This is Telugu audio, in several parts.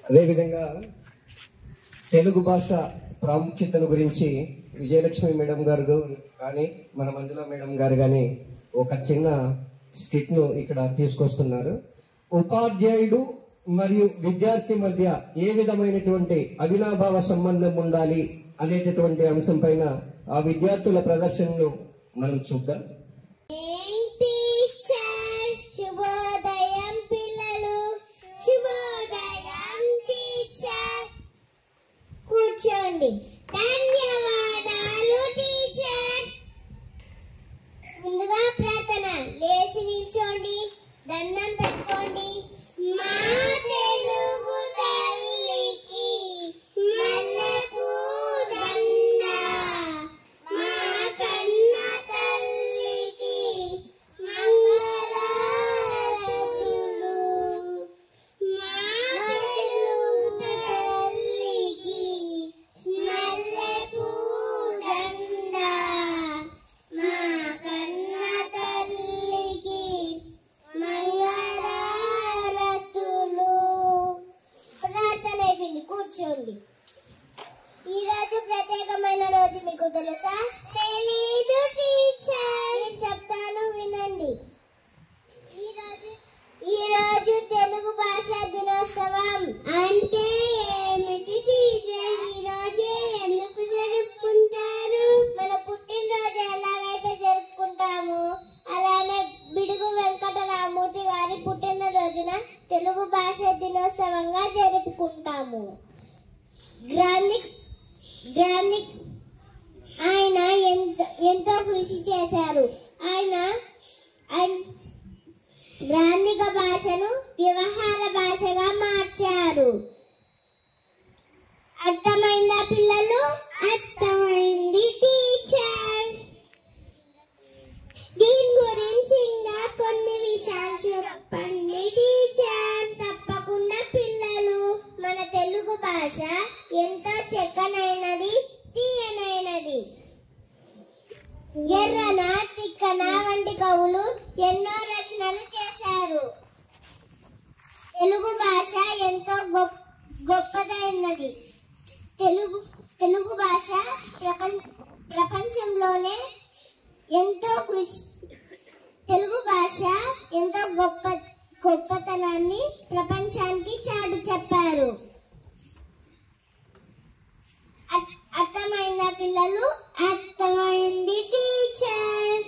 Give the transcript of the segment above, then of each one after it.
అదేవిధంగా తెలుగు భాష ప్రాముఖ్యతను గురించి విజయలక్ష్మి మేడం గారు కానీ మన మంజుల మేడం గారు కానీ ఒక చిన్న స్కిట్ను ఇక్కడ తీసుకొస్తున్నారు. ఉపాధ్యాయుడు మరియు విద్యార్థి మధ్య ఏ విధమైనటువంటి అవినాభావ సంబంధం ఉండాలి అనేటటువంటి అంశం పైన ఆ విద్యార్థుల ప్రదర్శనను మనం చూద్దాం. శుభోదయం పిల్లలు, శుభోదయం టీచర్. కూర్చోండి. ధన్యవాదాలు టీచర్. ముందుగా ప్రార్థన. లేచి నిల్చోండి, దండం పెట్టుకోండి. మా తెలుగు తల్లికి మల్లెపూ దండ, మా కన్న తల్లికి మంగళారతులు, మా తెలుగు తల్లికి మల్లెపూ దండ, మా కన్న తల్లికి మంగళారతులు. ప్రార్థన అయిపోయింది. కూర్చోండి. ఈ రోజు ప్రత్యేకమైన రోజు మీకు తెలుసా? తెలీదు టీచర్. నేను చెప్తాను, వినండి. ఈ రోజు తెలుగు భాషా దినోత్సవం. అంటే ఏమిటి టీచర్? ఈ రోజే ఎందుకు జరుపుకుంటారు? మన పుట్టినరోజు ఎలాగైతే జరుపుకుంటాము అలానే బిడుగు వెంకటరామూర్తి గారి పుట్టినరోజున తెలుగు భాషా దినోత్సవంగా జరుపుకుంటాము. ఆయన ఎంతో కృషి చేశారు. ఆయన గ్రాంధిక భాషను వ్యవహార భాషగా మార్చారు. అర్థమైందా పిల్లలు? అర్థమైంది టీచర్. దీని గురించి ఇంకా కొన్ని విషయాలు చెప్పండి టీచర్. తప్పకుండా పిల్లలు. మన తెలుగు భాష ఎంతో చక్కనైనది, తీయనైనది. ఎర్రన, తిక్కన వంటి కవులు ఎన్నో రచనలు చేశారు. తెలుగు భాష ఎంతో గొప్పదైనది. తెలుగు భాష ప్రపంచంలోనే తెలుగు భాష ఎంతో గొప్పతనాన్ని ప్రపంచానికి చాటి చెప్పారు. అర్థమైందా పిల్లలు? అర్థమైంది టీచర్.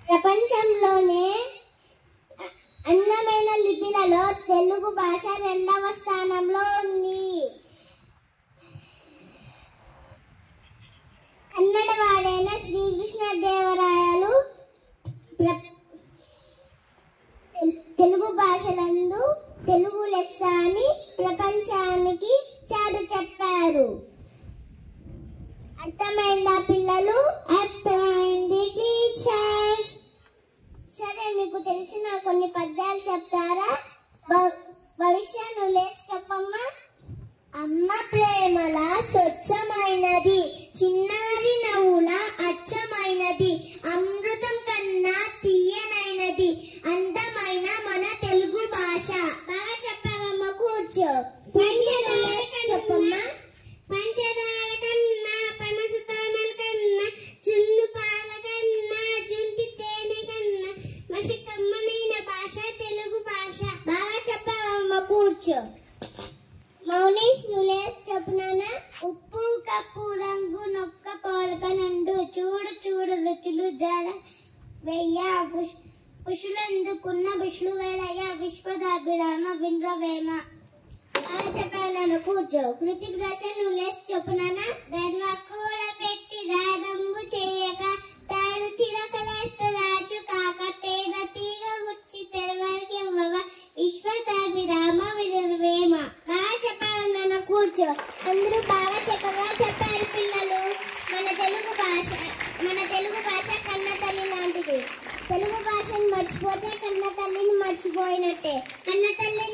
ప్రపంచంలోనే అందమైన లిపిలలో తెలుగు భాష 2వ స్థానంలో ఉంది. కన్నడవాడైన శ్రీకృష్ణదేవరాయలు తెలుగు భాషలందు తెలుగు లెస్స అని ప్రపంచానికి చాటు చెప్పారు. అర్థమైందా పిల్లలు? అర్థమైంది టీచర్. సరే, మీకు తెలిసిన కొన్ని పద్యాలు చెప్తారా? భవిష్యత్తు లేసి చెప్పమ్మా. అమ్మ ప్రేమల స్వచ్ఛమైనది, చిన్నారి నవ్వుల అచ్చమైనది, అమృతం కన్నా తీయనైనది, అందమైన మన తెలుగు భాష. బాగా చెప్పావమ్మా, కూర్చో. చెప్పమ్మా. పంచదార కన్నా, పనస తామల కన్నా, చున్ను పాల కన్నా, జుంటి తేనె కన్నా మసి కమ్మనైన భాష తెలుగు భాష. బాగా చెప్పావమ్మా, కూర్చో. మౌనేష్ నులేస్ చెప్పునానా. ఉప్పు కప్పు రంగు నొక్క పోలక నండు, చూడు చూడు రుచులు జాడ వెయ్య, పుషులందుకున్న విష్ణు వేళయ్య, విశ్వదాభిరామ వింద్రవేమ. బాగా చెప్పాను, కూర్చో. కృతిక్ రచన నులేస్ చెప్పునానా. ధర్మ కూడ పెట్టి దాదంబు చేయక, తాడు తిరకలేస్త రాజు కాక, తేన తీగ గుచ్చి తెరవరికి విశ్వదాభిరామ వింద్రవేమ. బాగా చెప్పాను, కూర్చో. అందరూ బాగా చక్కగా చెప్పారు పిల్లలు. మన తెలుగు భాష కన్న తల్లి లాంటిది. తెలుగు భాషను మర్చిపోతే కన్న తల్లిని మర్చిపోయినట్టే. కన్న తల్లిని